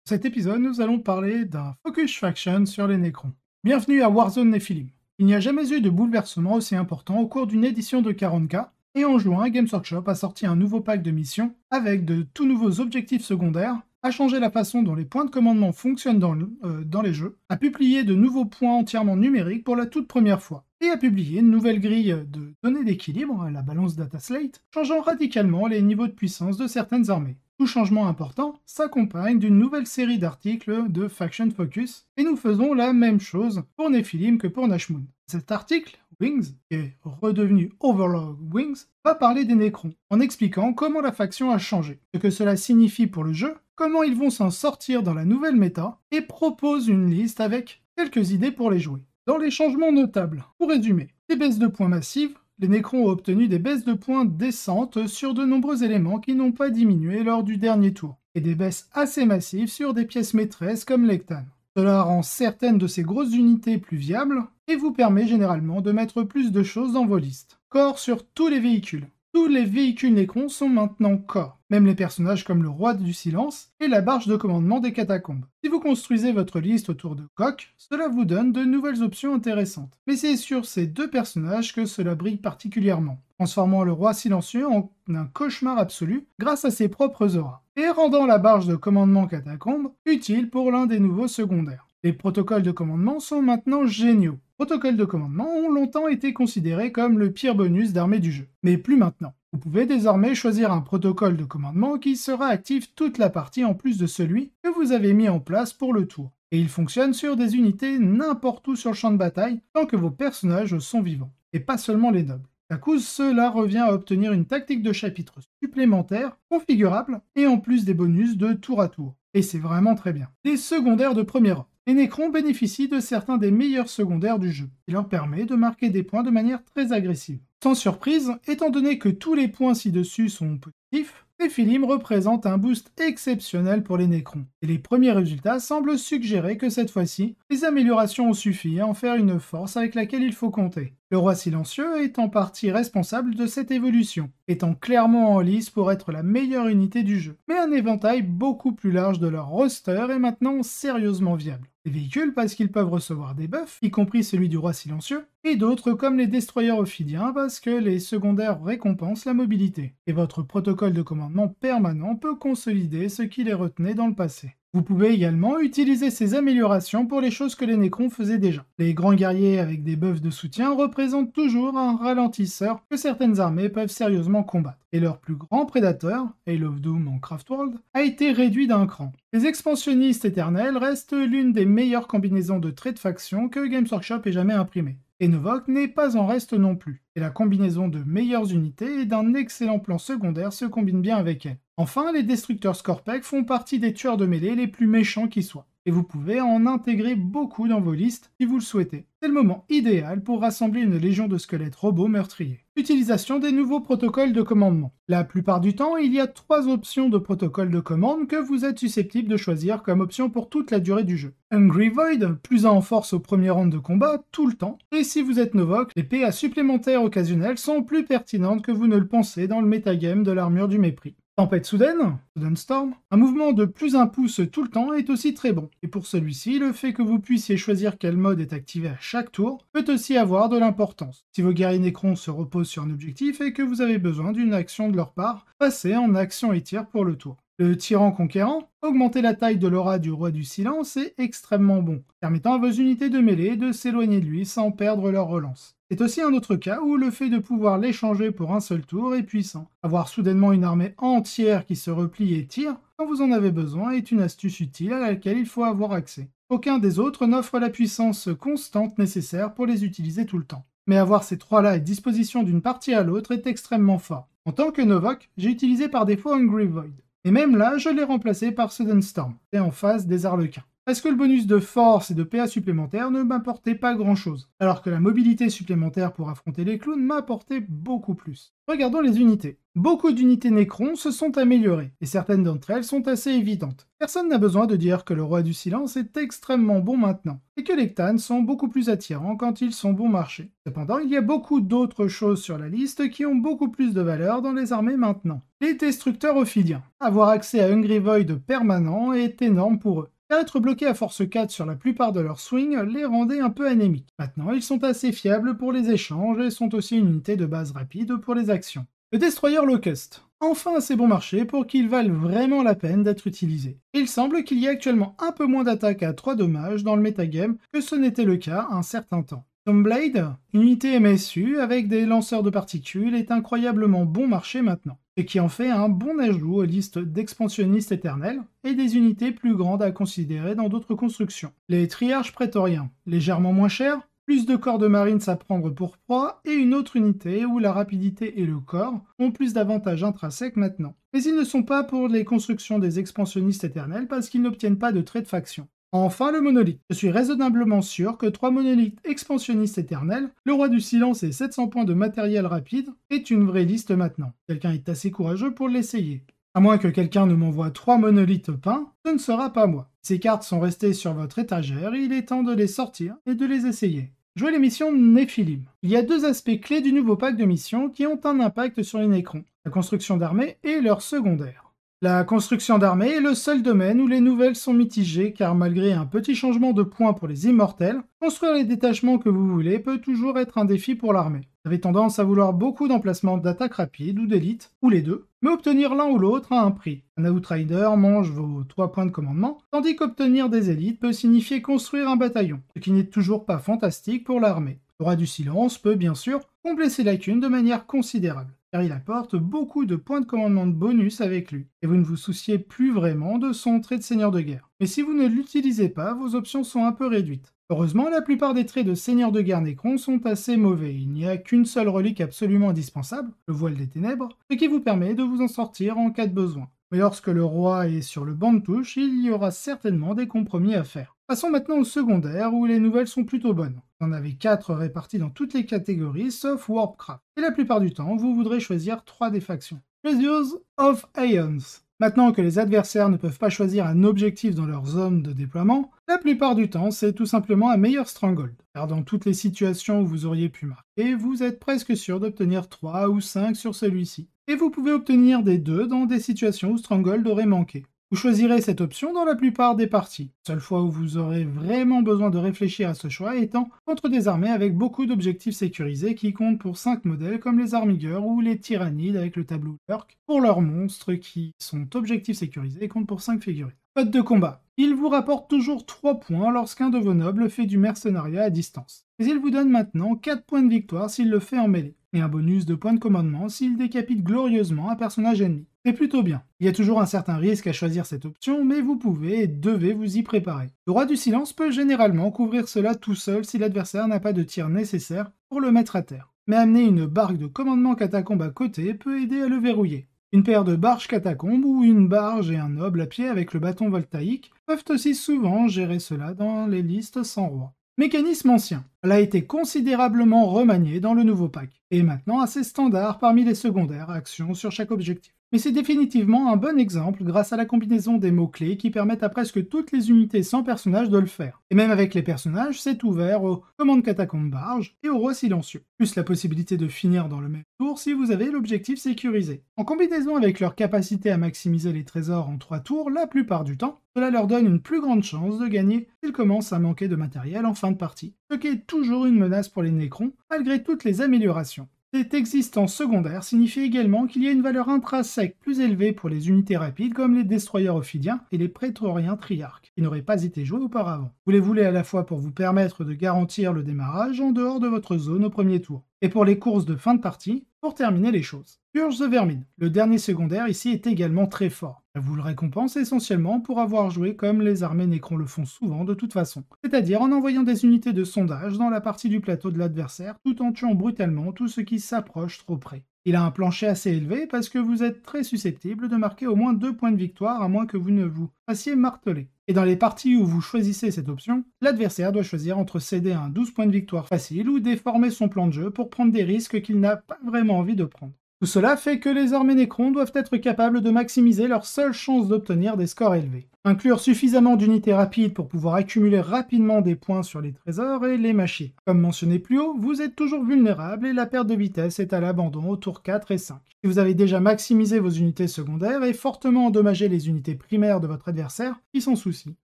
Dans cet épisode, nous allons parler d'un Focus Faction sur les Nécrons. Bienvenue à Warzone Nephilim. Il n'y a jamais eu de bouleversement aussi important au cours d'une édition de 40K, et en juin, Games Workshop a sorti un nouveau pack de missions avec de tout nouveaux objectifs secondaires, a changé la façon dont les points de commandement fonctionnent dans les jeux, a publié de nouveaux points entièrement numériques pour la toute première fois, et a publié une nouvelle grille de données d'équilibre, la balance data slate, changeant radicalement les niveaux de puissance de certaines armées. Tout changement important s'accompagne d'une nouvelle série d'articles de Faction Focus, et nous faisons la même chose pour Nephilim que pour Nashmoon. Cet article, Wings, qui est redevenu Overlord Wings, va parler des Nécrons, en expliquant comment la faction a changé, ce que cela signifie pour le jeu, comment ils vont s'en sortir dans la nouvelle méta, et propose une liste avec quelques idées pour les jouer. Dans les changements notables, pour résumer, des baisses de points massives, les Nécrons ont obtenu des baisses de points décentes sur de nombreux éléments qui n'ont pas diminué lors du dernier tour, et des baisses assez massives sur des pièces maîtresses comme l'Ectan. Cela rend certaines de ces grosses unités plus viables, et vous permet généralement de mettre plus de choses dans vos listes. Corps sur tous les véhicules. Tous les véhicules Nécrons sont maintenant corps, même les personnages comme le Roi du Silence et la barge de commandement des catacombes. Si vous construisez votre liste autour de coques, cela vous donne de nouvelles options intéressantes. Mais c'est sur ces deux personnages que cela brille particulièrement, transformant le Roi Silencieux en un cauchemar absolu grâce à ses propres auras, et rendant la barge de commandement catacombe utile pour l'un des nouveaux secondaires. Les protocoles de commandement sont maintenant géniaux. Protocoles de commandement ont longtemps été considérés comme le pire bonus d'armée du jeu, mais plus maintenant. Vous pouvez désormais choisir un protocole de commandement qui sera actif toute la partie en plus de celui que vous avez mis en place pour le tour. Et il fonctionne sur des unités n'importe où sur le champ de bataille tant que vos personnages sont vivants, et pas seulement les nobles. À coup, cela revient à obtenir une tactique de chapitre supplémentaire, configurable, et en plus des bonus de tour à tour. Et c'est vraiment très bien. Des secondaires de premier rang. Les Nécrons bénéficient de certains des meilleurs secondaires du jeu, qui leur permet de marquer des points de manière très agressive. Sans surprise, étant donné que tous les points ci-dessus sont positifs, Nephilim représente un boost exceptionnel pour les Nécrons, et les premiers résultats semblent suggérer que cette fois-ci, les améliorations ont suffi à en faire une force avec laquelle il faut compter. Le Roi Silencieux est en partie responsable de cette évolution, étant clairement en lice pour être la meilleure unité du jeu, mais un éventail beaucoup plus large de leur roster est maintenant sérieusement viable. Les véhicules parce qu'ils peuvent recevoir des buffs, y compris celui du Roi Silencieux, et d'autres comme les destroyers ophidiens parce que les secondaires récompensent la mobilité, et votre protocole de commandement permanent peut consolider ce qui les retenait dans le passé. Vous pouvez également utiliser ces améliorations pour les choses que les Nécrons faisaient déjà. Les grands guerriers avec des buffs de soutien représentent toujours un ralentisseur que certaines armées peuvent sérieusement combattre. Et leur plus grand prédateur, Hail of Doom en Craftworld, a été réduit d'un cran. Les expansionnistes éternels restent l'une des meilleures combinaisons de traits de faction que Games Workshop ait jamais imprimé. Et Novok n'est pas en reste non plus, et la combinaison de meilleures unités et d'un excellent plan secondaire se combine bien avec elle. Enfin, les destructeurs Scorpec font partie des tueurs de mêlée les plus méchants qui soient, et vous pouvez en intégrer beaucoup dans vos listes si vous le souhaitez. C'est le moment idéal pour rassembler une légion de squelettes robots meurtriers. Utilisation des nouveaux protocoles de commandement. La plupart du temps, il y a 3 options de protocoles de commande que vous êtes susceptible de choisir comme option pour toute la durée du jeu. Hungry Void, plus 1 en force au premier round de combat, tout le temps, et si vous êtes Novok, les PA supplémentaires occasionnelles sont plus pertinentes que vous ne le pensez dans le metagame de l'armure du mépris. Tempête soudaine, Sudden Storm, un mouvement de plus 1 pouce tout le temps est aussi très bon, et pour celui-ci, le fait que vous puissiez choisir quel mode est activé à chaque tour peut aussi avoir de l'importance. Si vos guerriers Nécrons se reposent sur un objectif et que vous avez besoin d'une action de leur part, passez en action et tir pour le tour. Le tyran conquérant, augmenter la taille de l'aura du Roi du Silence est extrêmement bon, permettant à vos unités de mêlée de s'éloigner de lui sans perdre leur relance. C'est aussi un autre cas où le fait de pouvoir l'échanger pour un seul tour est puissant. Avoir soudainement une armée entière qui se replie et tire, quand vous en avez besoin, est une astuce utile à laquelle il faut avoir accès. Aucun des autres n'offre la puissance constante nécessaire pour les utiliser tout le temps. Mais avoir ces 3-là à disposition d'une partie à l'autre est extrêmement fort. En tant que Novok, j'ai utilisé par défaut Hungry Void. Et même là, je l'ai remplacé par Sudden Storm, et en face des Arlequins. parce que le bonus de force et de PA supplémentaire ne m'apportait pas grand chose, alors que la mobilité supplémentaire pour affronter les clowns m'apportait beaucoup plus. Regardons les unités. Beaucoup d'unités Nécron se sont améliorées, et certaines d'entre elles sont assez évidentes. Personne n'a besoin de dire que le Roi du Silence est extrêmement bon maintenant, et que les Cthans sont beaucoup plus attirants quand ils sont bon marché. Cependant, il y a beaucoup d'autres choses sur la liste qui ont beaucoup plus de valeur dans les armées maintenant. Les Destructeurs Ophidiens. Avoir accès à Hungry Void permanent est énorme pour eux. Car être bloqués à force 4 sur la plupart de leurs swings les rendait un peu anémiques. Maintenant, ils sont assez fiables pour les échanges et sont aussi une unité de base rapide pour les actions. Le Destroyer Locust. Enfin assez bon marché pour qu'ils valent vraiment la peine d'être utilisés. Il semble qu'il y ait actuellement un peu moins d'attaques à 3 dommages dans le metagame que ce n'était le cas un certain temps. Stoneblade, une unité MSU avec des lanceurs de particules, est incroyablement bon marché maintenant, ce qui en fait un bon ajout aux listes d'expansionnistes éternels et des unités plus grandes à considérer dans d'autres constructions. Les Triarches Prétoriens, légèrement moins chers, plus de corps de marines à prendre pour proie, et une autre unité où la rapidité et le corps ont plus d'avantages intrinsèques maintenant. Mais ils ne sont pas pour les constructions des expansionnistes éternels parce qu'ils n'obtiennent pas de traits de faction. Enfin, le monolithe. Je suis raisonnablement sûr que 3 monolithes expansionnistes éternels, le Roi du Silence et 700 points de matériel rapide, est une vraie liste maintenant. Quelqu'un est assez courageux pour l'essayer. À moins que quelqu'un ne m'envoie 3 monolithes peints, ce ne sera pas moi. Ces cartes sont restées sur votre étagère, il est temps de les sortir et de les essayer. Jouer les missions Néphilim. Il y a 2 aspects clés du nouveau pack de missions qui ont un impact sur les Nécrons, la construction d'armées et leur secondaire. La construction d'armées est le seul domaine où les nouvelles sont mitigées car malgré un petit changement de points pour les immortels, construire les détachements que vous voulez peut toujours être un défi pour l'armée. Vous avez tendance à vouloir beaucoup d'emplacements d'attaque rapide ou d'élite, ou les deux, mais obtenir l'un ou l'autre a un prix. Un Outrider mange vos 3 points de commandement, tandis qu'obtenir des élites peut signifier construire un bataillon, ce qui n'est toujours pas fantastique pour l'armée. Le Roi du Silence peut bien sûr combler ses lacunes de manière considérable, car il apporte beaucoup de points de commandement de bonus avec lui, et vous ne vous souciez plus vraiment de son trait de seigneur de guerre. Mais si vous ne l'utilisez pas, vos options sont un peu réduites. Heureusement, la plupart des traits de seigneur de guerre Nécron sont assez mauvais, il n'y a qu'une seule relique absolument indispensable, le voile des ténèbres, ce qui vous permet de vous en sortir en cas de besoin. Mais lorsque le roi est sur le banc de touche, il y aura certainement des compromis à faire. Passons maintenant au secondaire, où les nouvelles sont plutôt bonnes. Vous en avez 4 répartis dans toutes les catégories, sauf Warpcraft. Et la plupart du temps, vous voudrez choisir 3 des factions. Treasures of Aeons. Maintenant que les adversaires ne peuvent pas choisir un objectif dans leur zone de déploiement, la plupart du temps, c'est tout simplement un meilleur Stronghold. Car dans toutes les situations où vous auriez pu marquer, vous êtes presque sûr d'obtenir 3 ou 5 sur celui-ci. Et vous pouvez obtenir des 2 dans des situations où Stronghold aurait manqué. Vous choisirez cette option dans la plupart des parties. Seule fois où vous aurez vraiment besoin de réfléchir à ce choix étant contre des armées avec beaucoup d'objectifs sécurisés qui comptent pour 5 modèles comme les Armigers ou les Tyrannides avec le tableau Lurk pour leurs monstres qui sont objectifs sécurisés et comptent pour 5 figurines. Mode de combat. Il vous rapporte toujours 3 points lorsqu'un de vos nobles fait du mercenariat à distance. Mais il vous donne maintenant 4 points de victoire s'il le fait en mêlée, et un bonus de points de commandement s'il décapite glorieusement un personnage ennemi. C'est plutôt bien. Il y a toujours un certain risque à choisir cette option, mais vous pouvez et devez vous y préparer. Le Roi du Silence peut généralement couvrir cela tout seul si l'adversaire n'a pas de tir nécessaire pour le mettre à terre. Mais amener une barque de commandement catacombe à côté peut aider à le verrouiller. Une paire de barges catacombes ou une barge et un noble à pied avec le bâton voltaïque peuvent aussi souvent gérer cela dans les listes sans roi. Mécanisme ancien. Elle a été considérablement remaniée dans le nouveau pack, et est maintenant assez standard parmi les secondaires actions sur chaque objectif. Mais c'est définitivement un bon exemple grâce à la combinaison des mots-clés qui permettent à presque toutes les unités sans personnage de le faire. Et même avec les personnages, c'est ouvert aux commandes catacombes barge et au roi silencieux, plus la possibilité de finir dans le même tour si vous avez l'objectif sécurisé. En combinaison avec leur capacité à maximiser les trésors en 3 tours, la plupart du temps, cela leur donne une plus grande chance de gagner s'ils commencent à manquer de matériel en fin de partie, ce qui est toujours une menace pour les Nécrons, malgré toutes les améliorations. Cette existence secondaire signifie également qu'il y a une valeur intrinsèque plus élevée pour les unités rapides comme les Destroyers Ophidiens et les Prétoriens Triarques, qui n'auraient pas été joués auparavant. Vous les voulez à la fois pour vous permettre de garantir le démarrage en dehors de votre zone au premier tour, et pour les courses de fin de partie, pour terminer les choses. Purge the Vermin. Le dernier secondaire ici est également très fort. Elle vous le récompense essentiellement pour avoir joué comme les armées Nécrons le font souvent de toute façon, c'est-à-dire en envoyant des unités de sondage dans la partie du plateau de l'adversaire tout en tuant brutalement tout ce qui s'approche trop près. Il a un plancher assez élevé parce que vous êtes très susceptible de marquer au moins 2 points de victoire à moins que vous ne vous fassiez marteler. Et dans les parties où vous choisissez cette option, l'adversaire doit choisir entre céder un 12 points de victoire facile ou déformer son plan de jeu pour prendre des risques qu'il n'a pas vraiment envie de prendre. Tout cela fait que les armées Necron doivent être capables de maximiser leur seule chance d'obtenir des scores élevés. Inclure suffisamment d'unités rapides pour pouvoir accumuler rapidement des points sur les trésors et les machines. Comme mentionné plus haut, vous êtes toujours vulnérable et la perte de vitesse est à l'abandon au tour 4 et 5. Si vous avez déjà maximisé vos unités secondaires et fortement endommagé les unités primaires de votre adversaire, qui s'en soucie.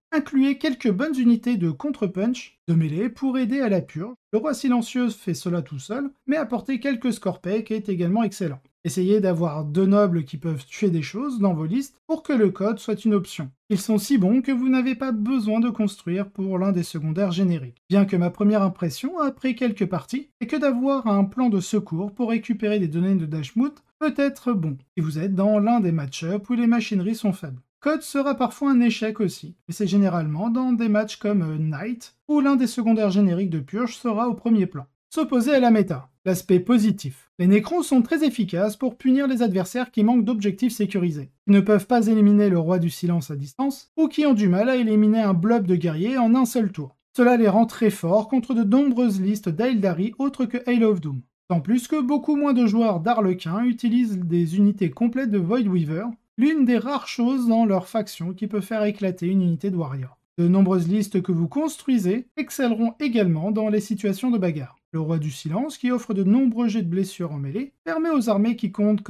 Incluez quelques bonnes unités de contre-punch, de mêlée pour aider à la purge. Le roi silencieux fait cela tout seul, mais apporter quelques scorpec est également excellent. Essayez d'avoir 2 nobles qui peuvent tuer des choses dans vos listes pour que le code soit une option. Ils sont si bons que vous n'avez pas besoin de construire pour l'un des secondaires génériques. Bien que ma première impression, après quelques parties, est que d'avoir un plan de secours pour récupérer des données de Dashmoot peut être bon, si vous êtes dans l'un des match-ups où les machineries sont faibles. Code sera parfois un échec aussi, mais c'est généralement dans des matchs comme Knight, où l'un des secondaires génériques de purge sera au premier plan. S'opposer à la méta. L'aspect positif. Les Necrons sont très efficaces pour punir les adversaires qui manquent d'objectifs sécurisés, qui ne peuvent pas éliminer le roi du silence à distance, ou qui ont du mal à éliminer un blob de guerriers en un seul tour. Cela les rend très forts contre de nombreuses listes d'Aeldari autres que Hail of Doom. Tant plus que beaucoup moins de joueurs d'Arlequin utilisent des unités complètes de Void Weaver, l'une des rares choses dans leur faction qui peut faire éclater une unité de Warrior. De nombreuses listes que vous construisez excelleront également dans les situations de bagarre. Le roi du silence, qui offre de nombreux jets de blessures en mêlée, permet aux armées qui comptent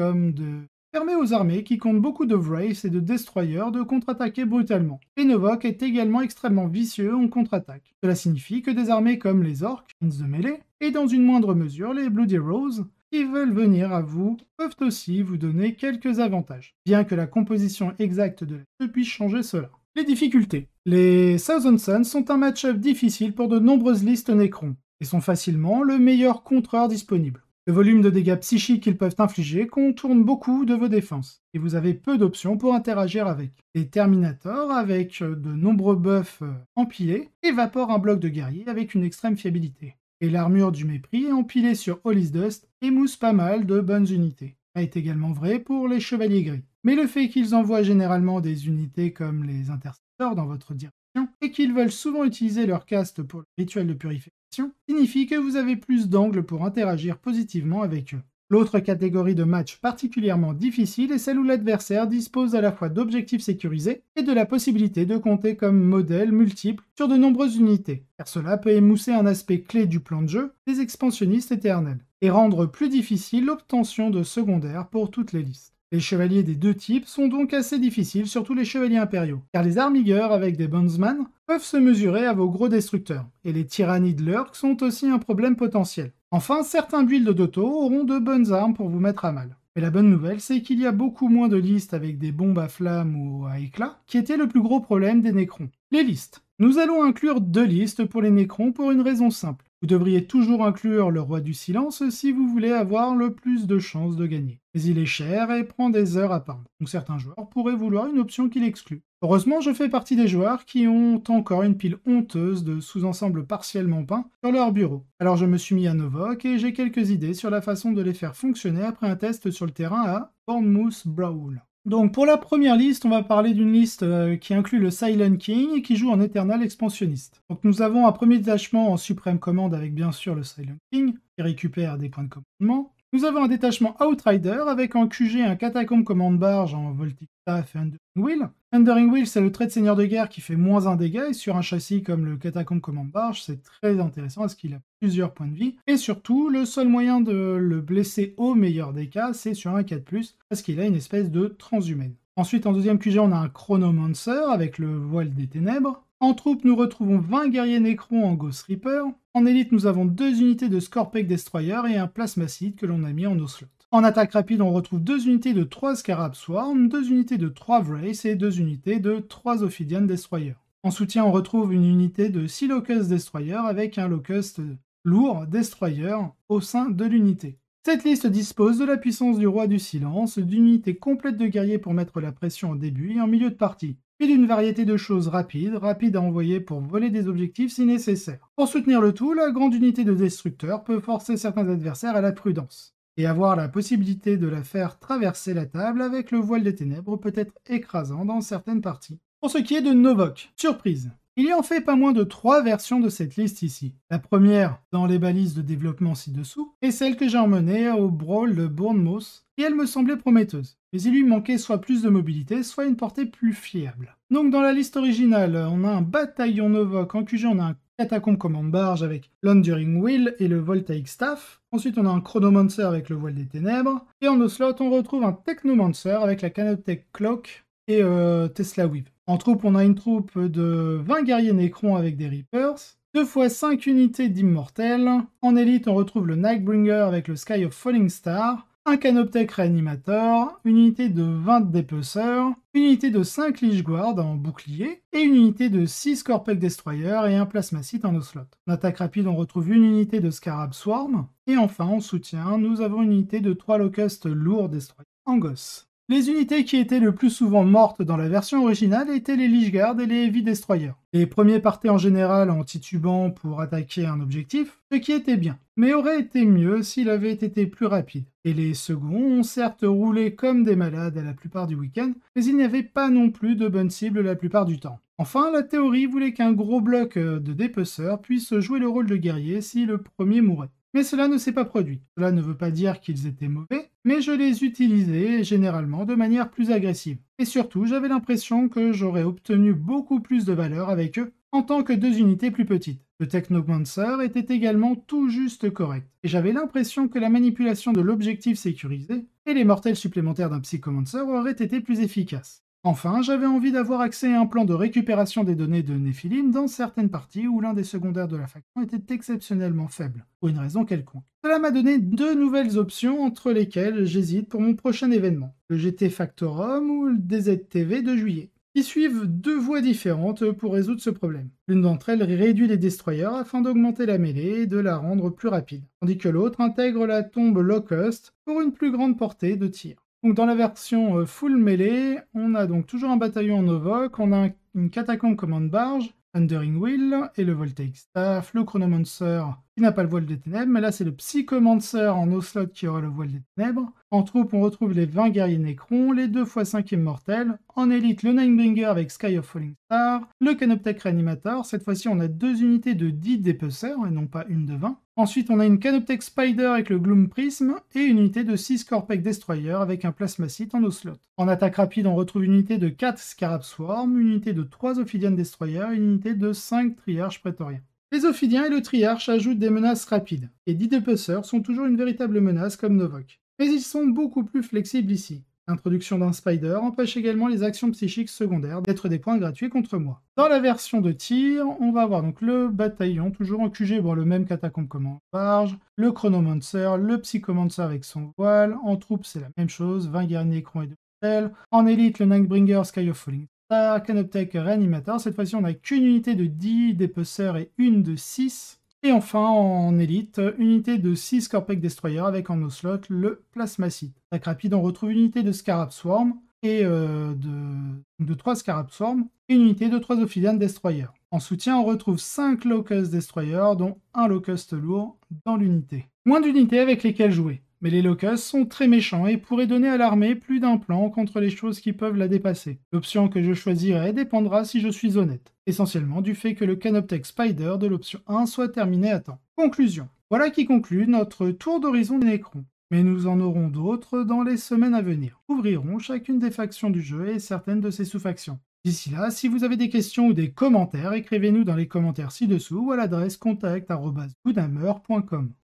beaucoup de Wraiths et de Destroyers de contre-attaquer brutalement. Et Novok est également extrêmement vicieux en contre-attaque. Cela signifie que des armées comme les Orcs, de mêlée, et dans une moindre mesure les Bloody Rose, qui veulent venir à vous, peuvent aussi vous donner quelques avantages, bien que la composition exacte de la liste puisse changer cela. Les difficultés. Les Thousand Suns sont un match-up difficile pour de nombreuses listes Necrons, et sont facilement le meilleur contreur disponible. Le volume de dégâts psychiques qu'ils peuvent infliger contourne beaucoup de vos défenses, et vous avez peu d'options pour interagir avec. Les Terminators, avec de nombreux buffs empilés, évaporent un bloc de guerrier avec une extrême fiabilité. Et l'armure du mépris, empilée sur Hollis Dust, émousse pas mal de bonnes unités. Ça est également vrai pour les Chevaliers Gris. Mais le fait qu'ils envoient généralement des unités comme les Intercepteurs dans votre direction, et qu'ils veulent souvent utiliser leur caste pour le rituel de purification, signifie que vous avez plus d'angles pour interagir positivement avec eux. L'autre catégorie de match particulièrement difficile est celle où l'adversaire dispose à la fois d'objectifs sécurisés et de la possibilité de compter comme modèles multiples sur de nombreuses unités, car cela peut émousser un aspect clé du plan de jeu des expansionnistes éternels, et rendre plus difficile l'obtention de secondaires pour toutes les listes. Les chevaliers des deux types sont donc assez difficiles, surtout les chevaliers impériaux, car les armigueurs avec des bondsman peuvent se mesurer à vos gros destructeurs, et les tyrannies de l'Urk sont aussi un problème potentiel. Enfin, certains builds d'auto auront de bonnes armes pour vous mettre à mal. Mais la bonne nouvelle, c'est qu'il y a beaucoup moins de listes avec des bombes à flammes ou à éclats, qui était le plus gros problème des Necrons. Les listes. Nous allons inclure 2 listes pour les Necrons pour une raison simple. Vous devriez toujours inclure le roi du silence si vous voulez avoir le plus de chances de gagner. Mais il est cher et prend des heures à peindre, donc certains joueurs pourraient vouloir une option qui l'exclut. Heureusement, je fais partie des joueurs qui ont encore une pile honteuse de sous-ensembles partiellement peints sur leur bureau. Alors je me suis mis à Novok et j'ai quelques idées sur la façon de les faire fonctionner après un test sur le terrain à Bournemouth Brawl. Donc pour la première liste, on va parler d'une liste qui inclut le Silent King et qui joue en Eternal expansionniste. Donc nous avons un premier détachement en Suprême Commande avec bien sûr le Silent King, qui récupère des points de commandement. Nous avons un détachement Outrider avec en QG un Catacombe Commande Barge en Voltic Staff et Thundering Wheel. Thundering Wheel, c'est le trait de seigneur de guerre qui fait moins 1 dégât, et sur un châssis comme le Catacombe Commande Barge, c'est très intéressant parce qu'il a plusieurs points de vie. Et surtout, le seul moyen de le blesser au meilleur des cas, c'est sur un 4+, parce qu'il a une espèce de transhumaine. Ensuite, en deuxième QG, on a un Chronomancer avec le Voile des Ténèbres. En troupe, nous retrouvons 20 guerriers Necrons en Ghost Reaper. En élite, nous avons 2 unités de Scorpec Destroyer et un Plasmacide que l'on a mis en no slot. En attaque rapide, on retrouve 2 unités de 3 Scarab Swarm, 2 unités de 3 Wraith et 2 unités de 3 Ophidian Destroyer. En soutien, on retrouve une unité de 6 Locust Destroyer avec un Locust lourd Destroyer au sein de l'unité. Cette liste dispose de la puissance du Roi du Silence, d'une unité complète de guerriers pour mettre la pression au début et en milieu de partie, puis d'une variété de choses rapides à envoyer pour voler des objectifs si nécessaire. Pour soutenir le tout, la grande unité de destructeurs peut forcer certains adversaires à la prudence. et avoir la possibilité de la faire traverser la table avec le voile des ténèbres peut être écrasant dans certaines parties. Pour ce qui est de Novok, surprise, il y en fait pas moins de 3 versions de cette liste ici. La première, dans les balises de développement ci-dessous, est celle que j'ai emmenée au Brawl de Bournemouth, et elle me semblait prometteuse. Mais il lui manquait soit plus de mobilité, soit une portée plus fiable. Donc dans la liste originale, on a un bataillon Novok, en QG on a un catacombe commande barge avec l'Enduring Wheel et le Voltaic Staff. Ensuite on a un Chronomancer avec le voile des ténèbres. Et en slot on retrouve un Technomancer avec la Canoptech Cloak et Tesla Weave. En troupe, on a une troupe de 20 guerriers Necrons avec des Reapers, 2 x 5 unités d'Immortels. En élite, on retrouve le Nightbringer avec le Sky of Falling Star, un Canoptech Reanimator, une unité de 20 Dépeceurs, une unité de 5 Lich Guard en bouclier, et une unité de 6 Corpec Destroyer et un Plasmacite en slot. En attaque rapide, on retrouve une unité de Scarab Swarm, et enfin, en soutien, nous avons une unité de 3 Locust lourds Destroyer en Gosse. Les unités qui étaient le plus souvent mortes dans la version originale étaient les Lich Guard et les Heavy Destroyers. Les premiers partaient en général en titubant pour attaquer un objectif, ce qui était bien, mais aurait été mieux s'il avait été plus rapide. Et les seconds ont certes roulé comme des malades à la plupart du week-end, mais il n'y avait pas non plus de bonnes cibles la plupart du temps. Enfin, la théorie voulait qu'un gros bloc de dépeceurs puisse jouer le rôle de guerrier si le premier mourait. Mais cela ne s'est pas produit. Cela ne veut pas dire qu'ils étaient mauvais, mais je les utilisais généralement de manière plus agressive. Et surtout, j'avais l'impression que j'aurais obtenu beaucoup plus de valeur avec eux en tant que 2 unités plus petites. Le Technomancer était également tout juste correct, et j'avais l'impression que la manipulation de l'objectif sécurisé et les mortels supplémentaires d'un Psychomancer auraient été plus efficaces. Enfin, j'avais envie d'avoir accès à un plan de récupération des données de Nephilim dans certaines parties où l'un des secondaires de la faction était exceptionnellement faible, pour une raison quelconque. Cela m'a donné 2 nouvelles options entre lesquelles j'hésite pour mon prochain événement, le GT Factorum ou le DZTV de juillet, qui suivent 2 voies différentes pour résoudre ce problème. L'une d'entre elles réduit les destroyers afin d'augmenter la mêlée et de la rendre plus rapide, tandis que l'autre intègre la tombe Locust pour une plus grande portée de tir. Donc dans la version full mêlée, on a donc toujours un bataillon en Novok, on a une catacombe commande barge, Enduring Wheel et le Voltaic Staff, le Chronomancer qui n'a pas le voile des ténèbres, mais là c'est le Psychomancer en no-slot qui aura le voile des ténèbres. En troupe, on retrouve les 20 guerriers Necrons, les 2 x 5 immortels. En élite, le Ninebringer avec Sky of Falling Star, le Canoptech Reanimator. Cette fois-ci, on a 2 unités de 10 dépeceurs et non pas une de 20. Ensuite, on a une Canoptech Spider avec le Gloom Prism et une unité de 6 Corpec Destroyer avec un Plasmacite en no slot. En attaque rapide, on retrouve une unité de 4 Scarab Swarm, une unité de 3 Ophidian Destroyer et une unité de 5 Triarches Prétoriens. Les Ophidiens et le Triarche ajoutent des menaces rapides, et 10 dépeceurs sont toujours une véritable menace comme Novok. Mais ils sont beaucoup plus flexibles ici. L'introduction d'un Spider empêche également les actions psychiques secondaires d'être des points gratuits contre moi. Dans la version de tir, on va avoir donc le bataillon, toujours en QG, bon, le même catacombe commande barge, le Chronomancer, le Psychomancer avec son voile, en troupe c'est la même chose, 20 guerriers Necrons et 2 mortels, en élite le Nightbringer Sky of Falling Star, Canoptech Reanimator, cette fois-ci on n'a qu'une unité de 10 dépeceurs et une de 6. Et enfin, en élite, unité de 6 Corpec Destroyer avec en no-slot le Plasmacite. Attaque rapide, on retrouve une unité de Scarab Swarm et de 3 Scarab Swarm et une unité de 3 Ophidian Destroyer. En soutien, on retrouve 5 Locust Destroyer, dont un Locust lourd dans l'unité. Moins d'unités avec lesquelles jouer. Mais les Locusts sont très méchants et pourraient donner à l'armée plus d'un plan contre les choses qui peuvent la dépasser. L'option que je choisirai dépendra si je suis honnête, essentiellement du fait que le Canoptech Spider de l'option 1 soit terminé à temps. Conclusion. Voilà qui conclut notre tour d'horizon des Necrons. Mais nous en aurons d'autres dans les semaines à venir. Nous ouvrirons chacune des factions du jeu et certaines de ses sous-factions. D'ici là, si vous avez des questions ou des commentaires, écrivez-nous dans les commentaires ci-dessous ou à l'adresse contact@goodhammer.com.